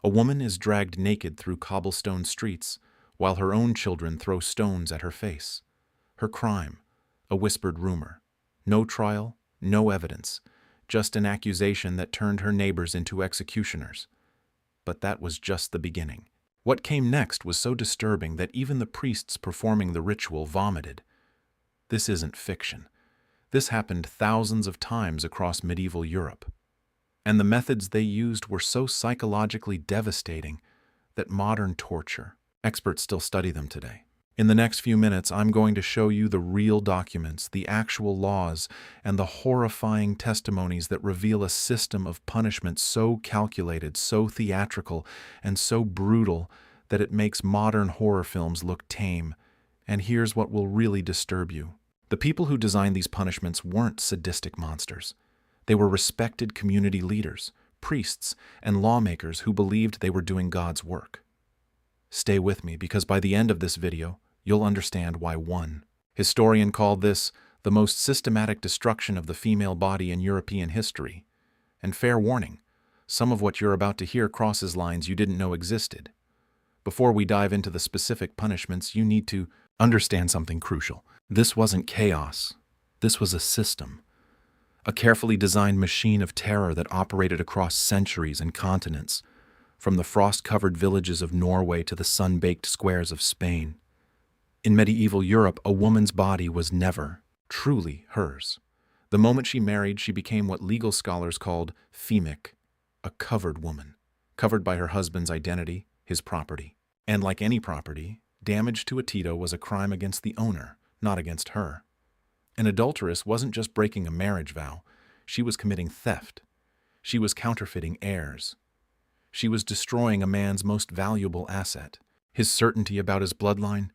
A woman is dragged naked through cobblestone streets while her own children throw stones at her face. Her crime, a whispered rumor. No trial, no evidence, just an accusation that turned her neighbors into executioners. But that was just the beginning. What came next was so disturbing that even the priests performing the ritual vomited. This isn't fiction. This happened thousands of times across medieval Europe. And the methods they used were so psychologically devastating that modern torture, experts still study them today. In the next few minutes, I'm going to show you the real documents, the actual laws, and the horrifying testimonies that reveal a system of punishment so calculated, so theatrical, and so brutal that it makes modern horror films look tame. And here's what will really disturb you. The people who designed these punishments weren't sadistic monsters. They were respected community leaders, priests, and lawmakers who believed they were doing God's work. Stay with me, because by the end of this video, you'll understand why. One historian called this the most systematic destruction of the female body in European history. And fair warning, some of what you're about to hear crosses lines you didn't know existed. Before we dive into the specific punishments, you need to understand something crucial. This wasn't chaos. This was a system. A carefully designed machine of terror that operated across centuries and continents, from the frost-covered villages of Norway to the sun-baked squares of Spain. In medieval Europe, a woman's body was never truly hers. The moment she married, she became what legal scholars called femic, a covered woman, covered by her husband's identity, his property. And like any property, damage to a Tito was a crime against the owner, not against her. An adulteress wasn't just breaking a marriage vow, she was committing theft. She was counterfeiting heirs. She was destroying a man's most valuable asset, his certainty about his bloodline.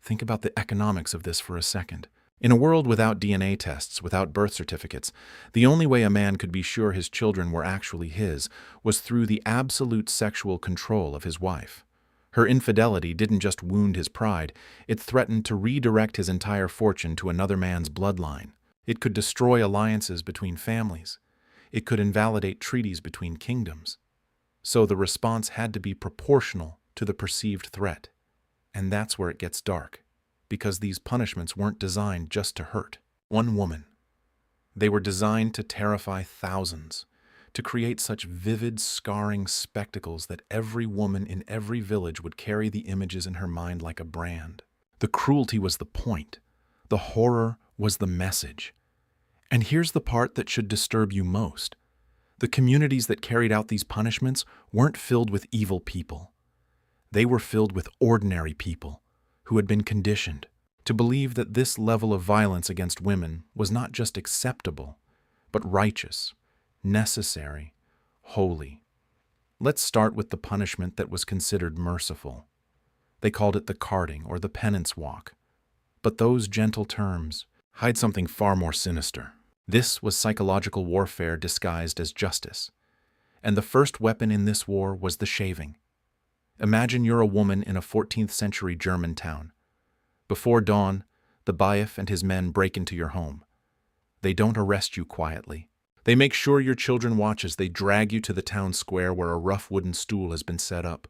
Think about the economics of this for a second. In a world without DNA tests, without birth certificates, the only way a man could be sure his children were actually his was through the absolute sexual control of his wife. Her infidelity didn't just wound his pride, it threatened to redirect his entire fortune to another man's bloodline. It could destroy alliances between families. It could invalidate treaties between kingdoms. So the response had to be proportional to the perceived threat. And that's where it gets dark, because these punishments weren't designed just to hurt one woman. They were designed to terrify thousands, to create such vivid, scarring spectacles that every woman in every village would carry the images in her mind like a brand. The cruelty was the point. The horror was the message. And here's the part that should disturb you most. The communities that carried out these punishments weren't filled with evil people. They were filled with ordinary people who had been conditioned to believe that this level of violence against women was not just acceptable, but righteous, necessary, holy. Let's start with the punishment that was considered merciful. They called it the carting or the penance walk. But those gentle terms hide something far more sinister. This was psychological warfare disguised as justice. And the first weapon in this war was the shaving. Imagine you're a woman in a 14th century German town. Before dawn, the bailiff and his men break into your home. They don't arrest you quietly. They make sure your children watch as they drag you to the town square where a rough wooden stool has been set up.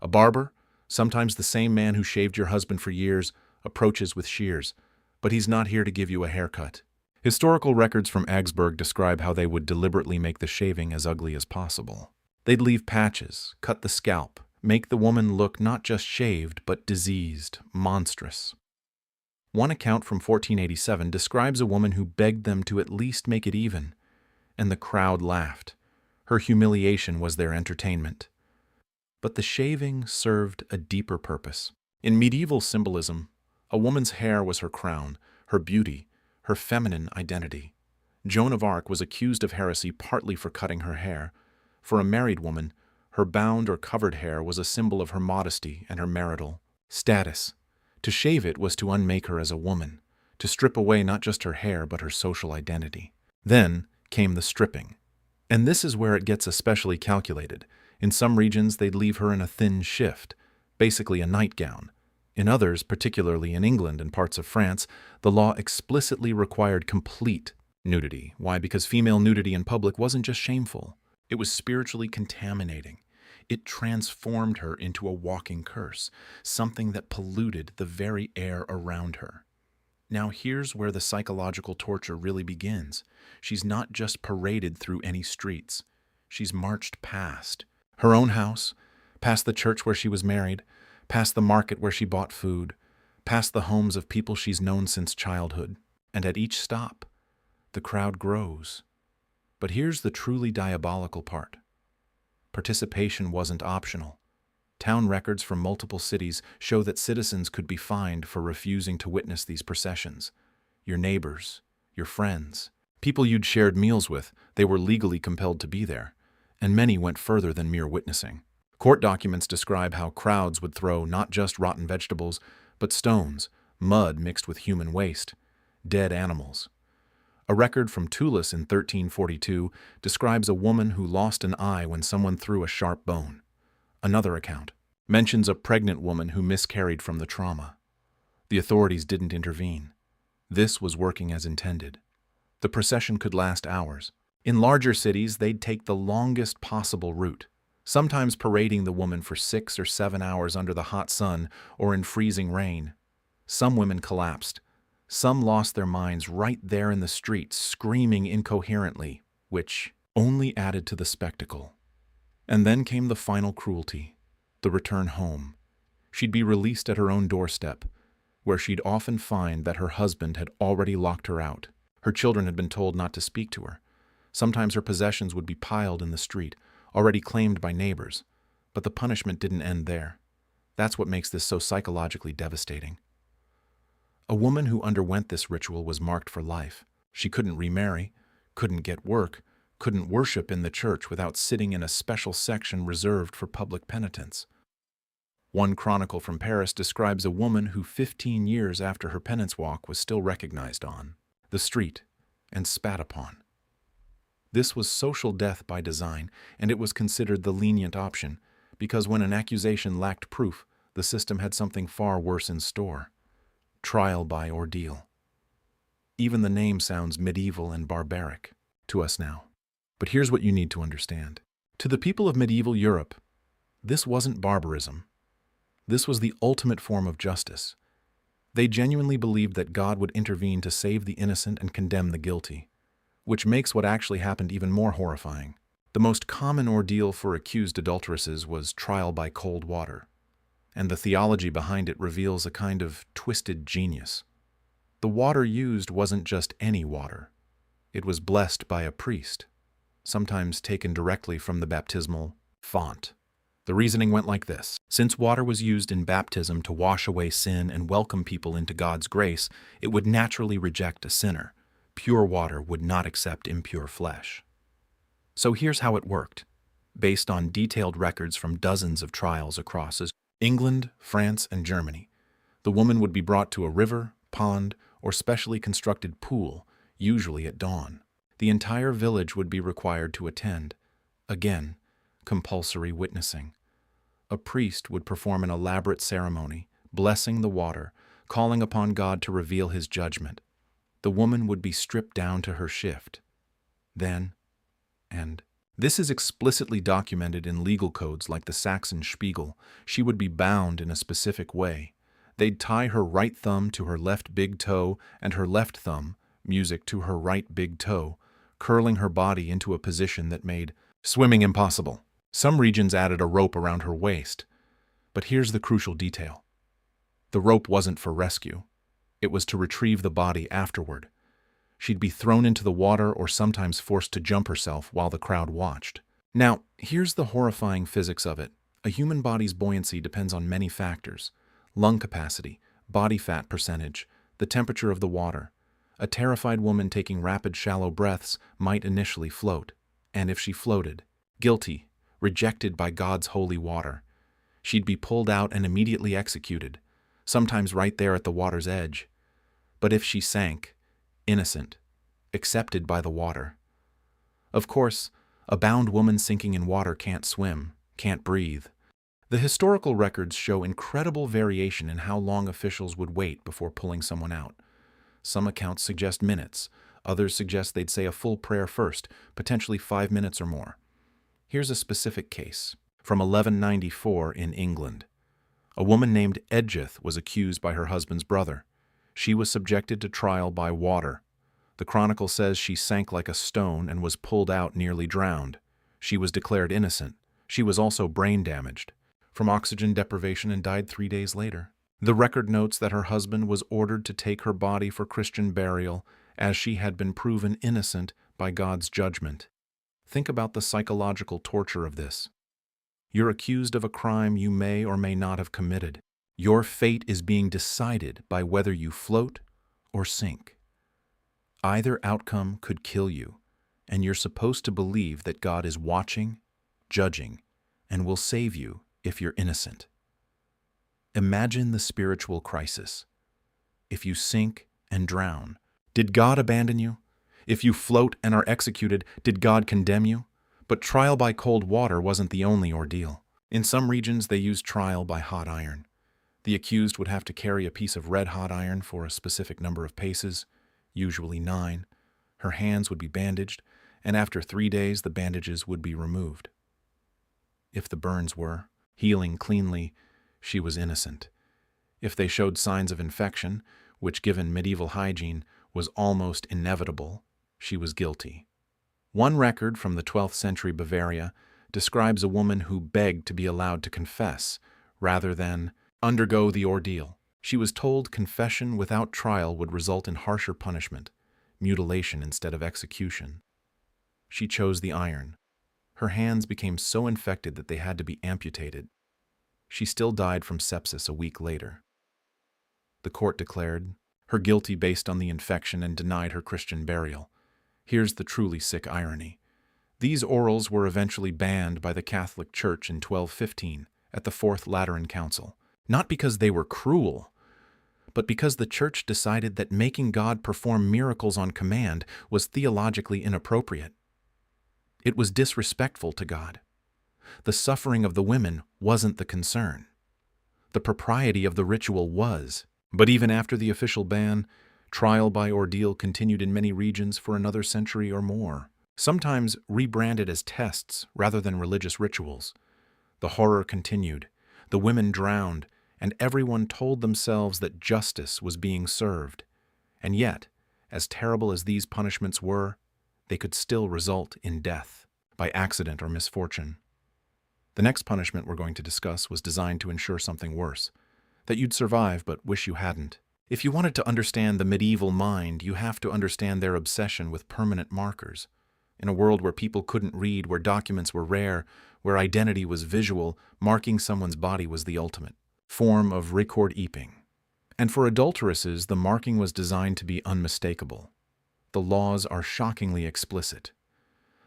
A barber, sometimes the same man who shaved your husband for years, approaches with shears, but he's not here to give you a haircut. Historical records from Augsburg describe how they would deliberately make the shaving as ugly as possible. They'd leave patches, cut the scalp, make the woman look not just shaved, but diseased, monstrous. One account from 1487 describes a woman who begged them to at least make it even, and the crowd laughed. Her humiliation was their entertainment. But the shaving served a deeper purpose. In medieval symbolism, a woman's hair was her crown, her beauty, her feminine identity. Joan of Arc was accused of heresy partly for cutting her hair. For a married woman, her bound or covered hair was a symbol of her modesty and her marital status. To shave it was to unmake her as a woman, to strip away not just her hair but her social identity. Then came the stripping. And this is where it gets especially calculated. In some regions, they'd leave her in a thin shift, basically a nightgown. In others, particularly in England and parts of France, the law explicitly required complete nudity. Why? Because female nudity in public wasn't just shameful. It was spiritually contaminating. It transformed her into a walking curse, something that polluted the very air around her. Now here's where the psychological torture really begins. She's not just paraded through any streets. She's marched past her own house, past the church where she was married, past the market where she bought food, past the homes of people she's known since childhood. And at each stop, the crowd grows. But here's the truly diabolical part. Participation wasn't optional. Town records from multiple cities show that citizens could be fined for refusing to witness these processions. Your neighbors, your friends, people you'd shared meals with, they were legally compelled to be there, and many went further than mere witnessing. Court documents describe how crowds would throw not just rotten vegetables, but stones, mud mixed with human waste, dead animals. A record from Tulis in 1342 describes a woman who lost an eye when someone threw a sharp bone. Another account mentions a pregnant woman who miscarried from the trauma. The authorities didn't intervene. This was working as intended. The procession could last hours. In larger cities, they'd take the longest possible route, sometimes parading the woman for 6 or 7 hours under the hot sun or in freezing rain. Some women collapsed. Some lost their minds right there in the streets, screaming incoherently, which only added to the spectacle. And then came the final cruelty, the return home. She'd be released at her own doorstep, where she'd often find that her husband had already locked her out. Her children had been told not to speak to her. Sometimes her possessions would be piled in the street, already claimed by neighbors. But the punishment didn't end there. That's what makes this so psychologically devastating. A woman who underwent this ritual was marked for life. She couldn't remarry, couldn't get work, couldn't worship in the church without sitting in a special section reserved for public penitents. One chronicle from Paris describes a woman who 15 years after her penance walk was still recognized on the street and spat upon. This was social death by design, and it was considered the lenient option, because when an accusation lacked proof, the system had something far worse in store: trial by ordeal. Even the name sounds medieval and barbaric to us now. But here's what you need to understand. To the people of medieval Europe, this wasn't barbarism. This was the ultimate form of justice. They genuinely believed that God would intervene to save the innocent and condemn the guilty, which makes what actually happened even more horrifying. The most common ordeal for accused adulteresses was trial by cold water, and the theology behind it reveals a kind of twisted genius. The water used wasn't just any water. It was blessed by a priest, sometimes taken directly from the baptismal font. The reasoning went like this. Since water was used in baptism to wash away sin and welcome people into God's grace, it would naturally reject a sinner. Pure water would not accept impure flesh. So here's how it worked. Based on detailed records from dozens of trials across England, France, and Germany, the woman would be brought to a river, pond, or specially constructed pool, usually at dawn. The entire village would be required to attend. Again, compulsory witnessing. A priest would perform an elaborate ceremony, blessing the water, calling upon God to reveal his judgment. The woman would be stripped down to her shift. Then, and this is explicitly documented in legal codes like the Saxon Spiegel, she would be bound in a specific way. They'd tie her right thumb to her left big toe and her left thumb, music, to her right big toe, curling her body into a position that made swimming impossible. Some regions added a rope around her waist. But here's the crucial detail. The rope wasn't for rescue. It was to retrieve the body afterward. She'd be thrown into the water or sometimes forced to jump herself while the crowd watched. Now, here's the horrifying physics of it. A human body's buoyancy depends on many factors: lung capacity, body fat percentage, the temperature of the water. A terrified woman taking rapid, shallow breaths might initially float. And if she floated, guilty, rejected by God's holy water, she'd be pulled out and immediately executed, sometimes right there at the water's edge. But if she sank, innocent, accepted by the water. Of course, a bound woman sinking in water can't swim, can't breathe. The historical records show incredible variation in how long officials would wait before pulling someone out. Some accounts suggest minutes. Others suggest they'd say a full prayer first, potentially 5 minutes or more. Here's a specific case. from 1194 in England. A woman named Edgeth was accused by her husband's brother. She was subjected to trial by water. The chronicle says she sank like a stone and was pulled out nearly drowned. She was declared innocent. She was also brain damaged from oxygen deprivation and died 3 days later. The record notes that her husband was ordered to take her body for Christian burial as she had been proven innocent by God's judgment. Think about the psychological torture of this. You're accused of a crime you may or may not have committed. Your fate is being decided by whether you float or sink. Either outcome could kill you, and you're supposed to believe that God is watching, judging, and will save you if you're innocent. Imagine the spiritual crisis. If you sink and drown, did God abandon you? If you float and are executed, did God condemn you? But trial by cold water wasn't the only ordeal. In some regions, they used trial by hot iron. The accused would have to carry a piece of red-hot iron for a specific number of paces, usually 9. Her hands would be bandaged, and after 3 days, the bandages would be removed. If the burns were healing cleanly, she was innocent. If they showed signs of infection, which given medieval hygiene was almost inevitable, she was guilty. One record from the 12th century Bavaria describes a woman who begged to be allowed to confess rather than undergo the ordeal. She was told confession without trial would result in harsher punishment, mutilation instead of execution. She chose the iron. Her hands became so infected that they had to be amputated. She still died from sepsis a week later. The court declared her guilty based on the infection and denied her Christian burial. Here's the truly sick irony. These orals were eventually banned by the Catholic Church in 1215 at the Fourth Lateran Council, not because they were cruel, but because the Church decided that making God perform miracles on command was theologically inappropriate. It was disrespectful to God. The suffering of the women wasn't the concern. The propriety of the ritual was. But even after the official ban, trial by ordeal continued in many regions for another century or more, sometimes rebranded as tests rather than religious rituals. The horror continued, the women drowned, and everyone told themselves that justice was being served. And yet, as terrible as these punishments were, they could still result in death, by accident or misfortune. The next punishment we're going to discuss was designed to ensure something worse, that you'd survive but wish you hadn't. If you wanted to understand the medieval mind, you have to understand their obsession with permanent markers. In a world where people couldn't read, where documents were rare, where identity was visual, marking someone's body was the ultimate form of record-keeping. And for adulteresses, the marking was designed to be unmistakable. The laws are shockingly explicit.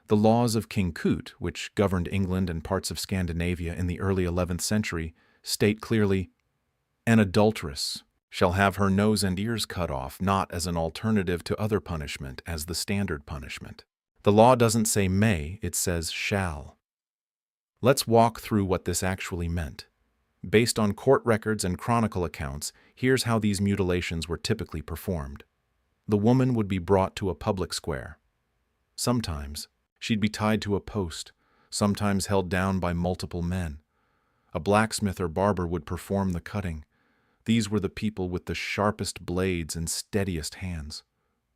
The laws of King Cnut, which governed England and parts of Scandinavia in the early 11th century, state clearly, "An adulteress shall have her nose and ears cut off, not as an alternative to other punishment, as the standard punishment." The law doesn't say may, it says shall. Let's walk through what this actually meant. Based on court records and chronicle accounts, here's how these mutilations were typically performed. The woman would be brought to a public square. Sometimes she'd be tied to a post, sometimes held down by multiple men. A blacksmith or barber would perform the cutting. These were the people with the sharpest blades and steadiest hands.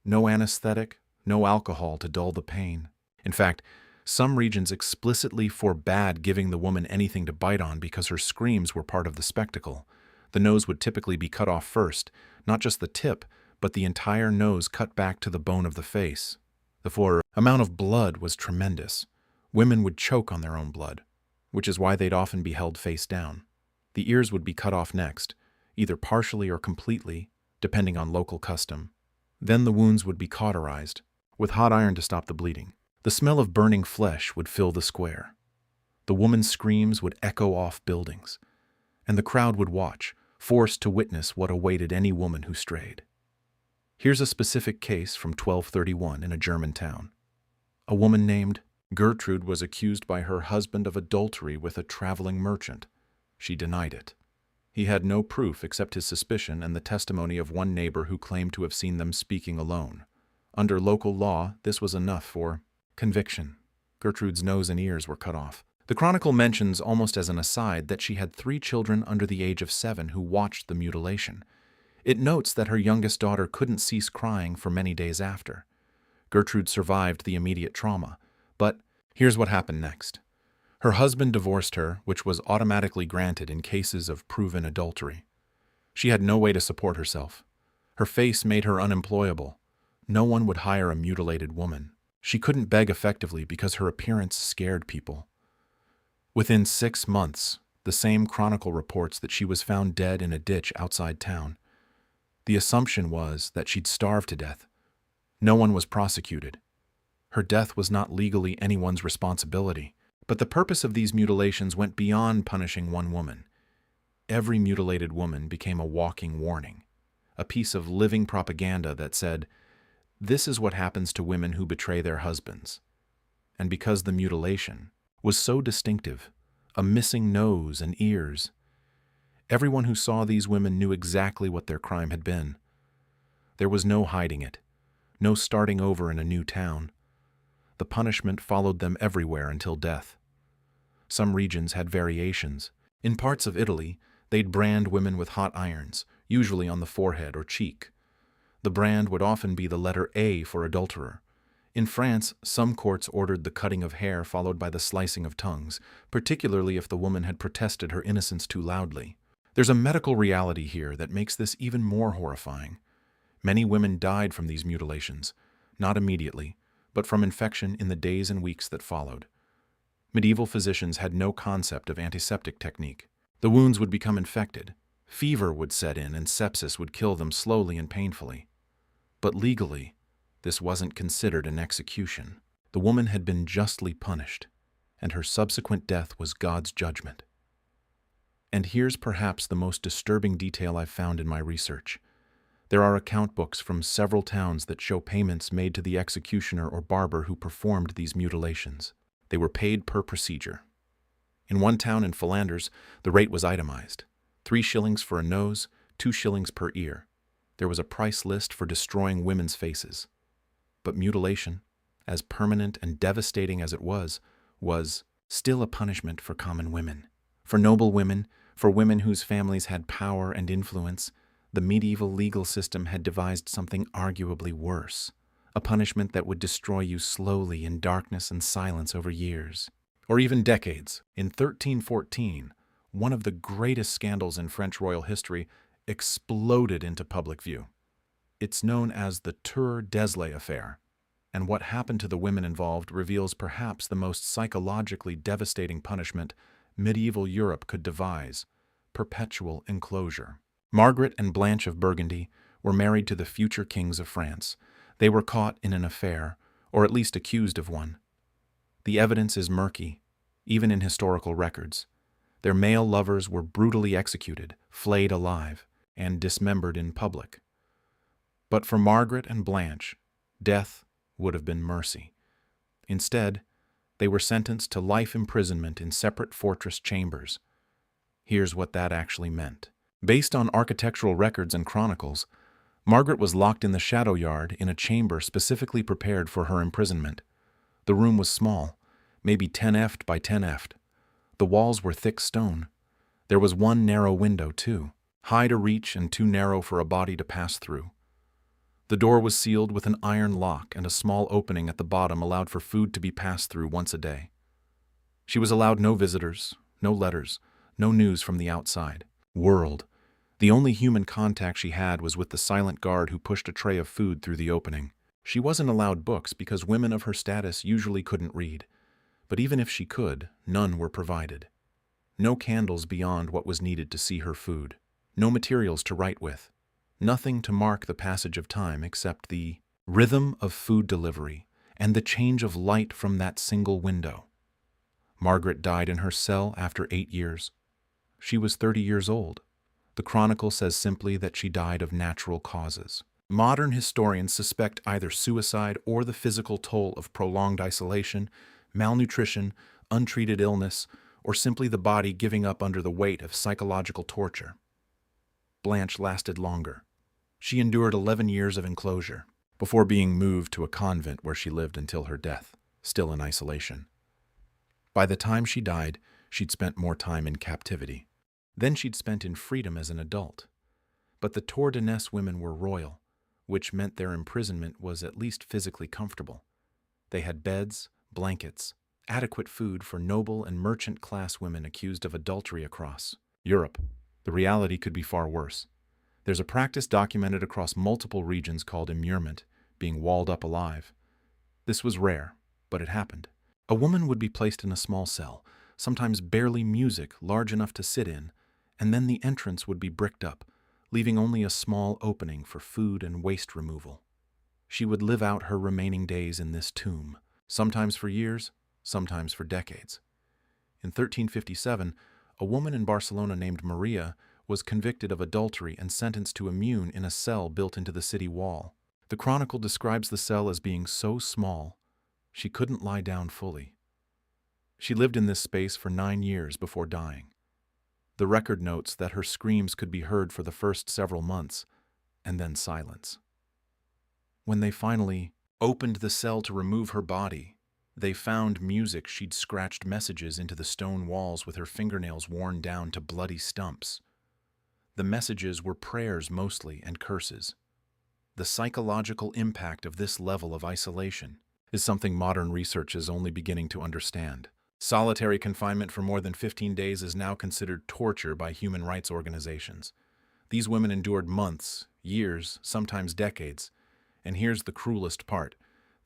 No anesthetic, no alcohol to dull the pain. In fact, some regions explicitly forbade giving the woman anything to bite on because her screams were part of the spectacle. The nose would typically be cut off first, not just the tip, but the entire nose cut back to the bone of the face. The amount of blood was tremendous. Women would choke on their own blood, which is why they'd often be held face down. The ears would be cut off next, either partially or completely, depending on local custom. Then the wounds would be cauterized, with hot iron to stop the bleeding. The smell of burning flesh would fill the square. The woman's screams would echo off buildings, and the crowd would watch, forced to witness what awaited any woman who strayed. Here's a specific case from 1231 in a German town. A woman named Gertrude was accused by her husband of adultery with a traveling merchant. She denied it. He had no proof except his suspicion and the testimony of one neighbor who claimed to have seen them speaking alone. Under local law, this was enough for conviction. Gertrude's nose and ears were cut off. The Chronicle mentions almost as an aside that she had 3 children under the age of 7 who watched the mutilation. It notes that her youngest daughter couldn't cease crying for many days after. Gertrude survived the immediate trauma, but here's what happened next. Her husband divorced her, which was automatically granted in cases of proven adultery. She had no way to support herself. Her face made her unemployable. No one would hire a mutilated woman. She couldn't beg effectively because her appearance scared people. Within 6 months, the same Chronicle reports that she was found dead in a ditch outside town. The assumption was that she'd starved to death. No one was prosecuted. Her death was not legally anyone's responsibility, but the purpose of these mutilations went beyond punishing one woman. Every mutilated woman became a walking warning, a piece of living propaganda that said, "This is what happens to women who betray their husbands." And because the mutilation was so distinctive, a missing nose and ears, everyone who saw these women knew exactly what their crime had been. There was no hiding it, no starting over in a new town. The punishment followed them everywhere until death. Some regions had variations. In parts of Italy, they'd brand women with hot irons, usually on the forehead or cheek. The brand would often be the letter A for adulterer. In France, some courts ordered the cutting of hair followed by the slicing of tongues, particularly if the woman had protested her innocence too loudly. There's a medical reality here that makes this even more horrifying. Many women died from these mutilations, not immediately, but from infection in the days and weeks that followed. Medieval physicians had no concept of antiseptic technique. The wounds would become infected. Fever would set in and sepsis would kill them slowly and painfully. But legally, this wasn't considered an execution. The woman had been justly punished, and her subsequent death was God's judgment. And here's perhaps the most disturbing detail I've found in my research. There are account books from several towns that show payments made to the executioner or barber who performed these mutilations. They were paid per procedure. In one town in Flanders, the rate was itemized: 3 shillings for a nose, 2 shillings per ear. There was a price list for destroying women's faces. But mutilation, as permanent and devastating as it was still a punishment for common women. For noble women, for women whose families had power and influence, the medieval legal system had devised something arguably worse, a punishment that would destroy you slowly in darkness and silence over years, or even decades. In 1314, one of the greatest scandals in French royal history exploded into public view. It's known as the Tour d'Eslay affair, and what happened to the women involved reveals perhaps the most psychologically devastating punishment medieval Europe could devise: perpetual enclosure. Margaret and Blanche of Burgundy were married to the future kings of France. They were caught in an affair, or at least accused of one. The evidence is murky, even in historical records. Their male lovers were brutally executed, flayed alive, and dismembered in public. But for Margaret and Blanche, death would have been mercy. Instead, they were sentenced to life imprisonment in separate fortress chambers. Here's what that actually meant. Based on architectural records and chronicles, Margaret was locked in the shadow yard in a chamber specifically prepared for her imprisonment. The room was small, maybe 10 ft by 10 ft. The walls were thick stone. There was one narrow window, too, high to reach and too narrow for a body to pass through. The door was sealed with an iron lock, and a small opening at the bottom allowed for food to be passed through once a day. She was allowed no visitors, no letters, no news from the outside world. The only human contact she had was with the silent guard who pushed a tray of food through the opening. She wasn't allowed books because women of her status usually couldn't read. But even if she could, none were provided. No candles beyond what was needed to see her food. No materials to write with. Nothing to mark the passage of time except the rhythm of food delivery and the change of light from that single window. Margaret died in her cell after 8 years. She was 30 years old. The Chronicle says simply that she died of natural causes. Modern historians suspect either suicide or the physical toll of prolonged isolation, malnutrition, untreated illness, or simply the body giving up under the weight of psychological torture. Blanche lasted longer. She endured 11 years of enclosure before being moved to a convent where she lived until her death, still in isolation. By the time she died, she'd spent more time in captivity. Then she'd spent in freedom as an adult. But the Tour-de-Nez women were royal, which meant their imprisonment was at least physically comfortable. They had beds, blankets, adequate food for noble and merchant-class women accused of adultery across Europe. The reality could be far worse. There's a practice documented across multiple regions called immurement, being walled up alive. This was rare, but it happened. A woman would be placed in a small cell, sometimes barely music large enough to sit in, and then the entrance would be bricked up, leaving only a small opening for food and waste removal. She would live out her remaining days in this tomb, sometimes for years, sometimes for decades. In 1357, a woman in Barcelona named Maria was convicted of adultery and sentenced to immune in a cell built into the city wall. The chronicle describes the cell as being so small, she couldn't lie down fully. She lived in this space for 9 years before dying. The record notes that her screams could be heard for the first several months, and then silence. When they finally opened the cell to remove her body, they found music she'd scratched messages into the stone walls with her fingernails worn down to bloody stumps. The messages were prayers mostly and curses. The psychological impact of this level of isolation is something modern research is only beginning to understand. Solitary confinement for more than 15 days is now considered torture by human rights organizations. These women endured months, years, sometimes decades. And here's the cruelest part.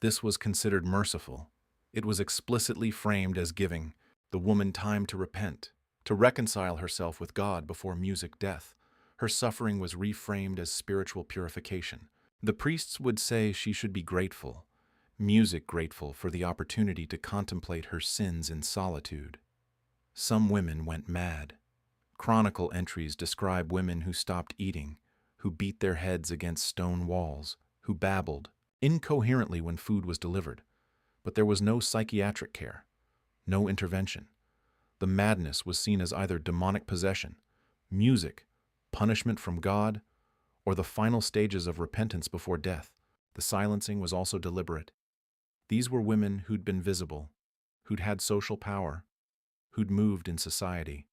This was considered merciful. It was explicitly framed as giving the woman time to repent, to reconcile herself with God before music death. Her suffering was reframed as spiritual purification. The priests would say she should be grateful, music grateful for the opportunity to contemplate her sins in solitude. Some women went mad. Chronicle entries describe women who stopped eating, who beat their heads against stone walls, who babbled incoherently when food was delivered. But there was no psychiatric care, no intervention. The madness was seen as either demonic possession, music, punishment from God, or the final stages of repentance before death. The silencing was also deliberate. These were women who'd been visible, who'd had social power, who'd moved in society.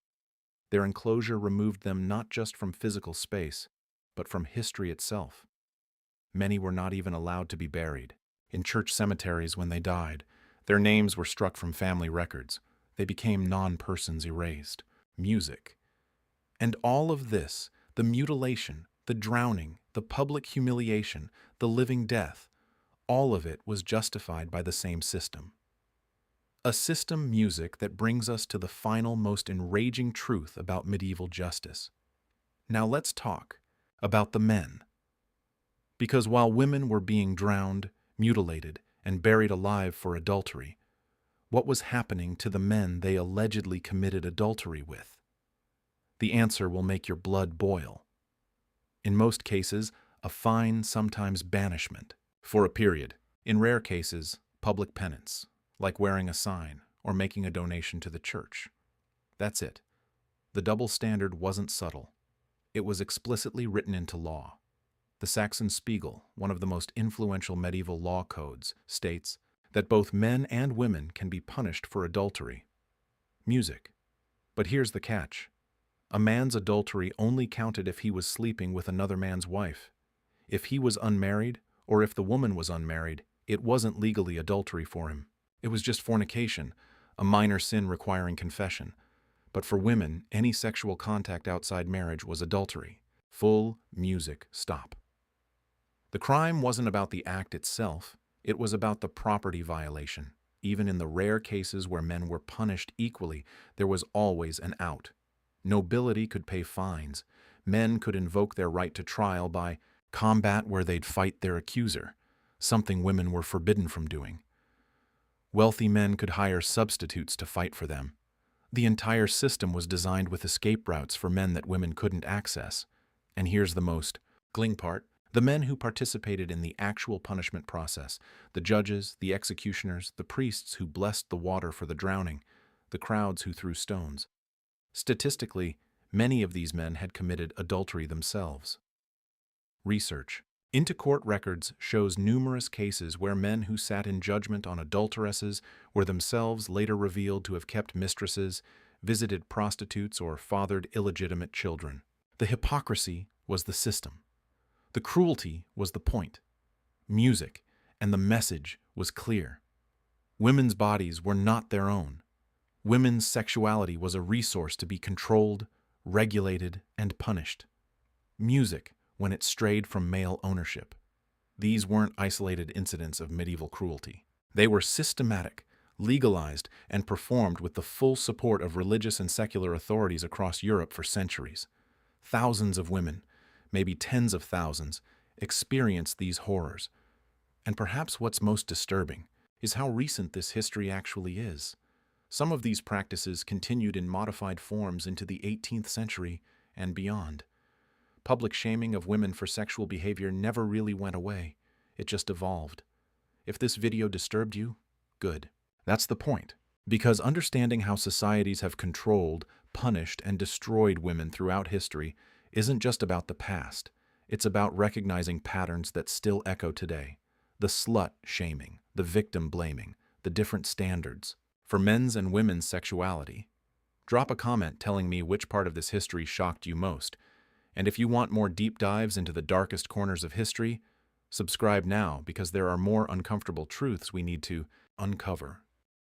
Their enclosure removed them not just from physical space, but from history itself. Many were not even allowed to be buried. In church cemeteries when they died, their names were struck from family records. They became non-persons erased. Music. And all of this, the mutilation, the drowning, the public humiliation, the living death, all of it was justified by the same system. A system music that brings us to the final, most enraging truth about medieval justice. Now let's talk about the men. Because while women were being drowned, mutilated, and buried alive for adultery, what was happening to the men they allegedly committed adultery with? The answer will make your blood boil. In most cases, a fine, sometimes banishment, for a period. In rare cases, public penance, like wearing a sign or making a donation to the church. That's it. The double standard wasn't subtle. It was explicitly written into law. The Saxon Spiegel, one of the most influential medieval law codes, states that both men and women can be punished for adultery. Music. But here's the catch. A man's adultery only counted if he was sleeping with another man's wife. If he was unmarried, or if the woman was unmarried, it wasn't legally adultery for him. It was just fornication, a minor sin requiring confession. But for women, any sexual contact outside marriage was adultery. Full music stop. The crime wasn't about the act itself, it was about the property violation. Even in the rare cases where men were punished equally, there was always an out. Nobility could pay fines. Men could invoke their right to trial by combat where they'd fight their accuser, something women were forbidden from doing. Wealthy men could hire substitutes to fight for them. The entire system was designed with escape routes for men that women couldn't access. And here's the most gling part. The men who participated in the actual punishment process, the judges, the executioners, the priests who blessed the water for the drowning, the crowds who threw stones. Statistically, many of these men had committed adultery themselves. Research. Into-court records shows numerous cases where men who sat in judgment on adulteresses were themselves later revealed to have kept mistresses, visited prostitutes, or fathered illegitimate children. The hypocrisy was the system. The cruelty was the point. Music, and the message was clear. Women's bodies were not their own. Women's sexuality was a resource to be controlled, regulated, and punished. Music, when it strayed from male ownership. These weren't isolated incidents of medieval cruelty. They were systematic, legalized, and performed with the full support of religious and secular authorities across Europe for centuries. Thousands of women, maybe tens of thousands, experienced these horrors. And perhaps what's most disturbing is how recent this history actually is. Some of these practices continued in modified forms into the 18th century and beyond. Public shaming of women for sexual behavior never really went away. It just evolved. If this video disturbed you, good. That's the point. Because understanding how societies have controlled, punished, and destroyed women throughout history isn't just about the past. It's about recognizing patterns that still echo today. The slut shaming, the victim blaming, the different standards for men's and women's sexuality. Drop a comment telling me which part of this history shocked you most. And if you want more deep dives into the darkest corners of history, subscribe now because there are more uncomfortable truths we need to uncover.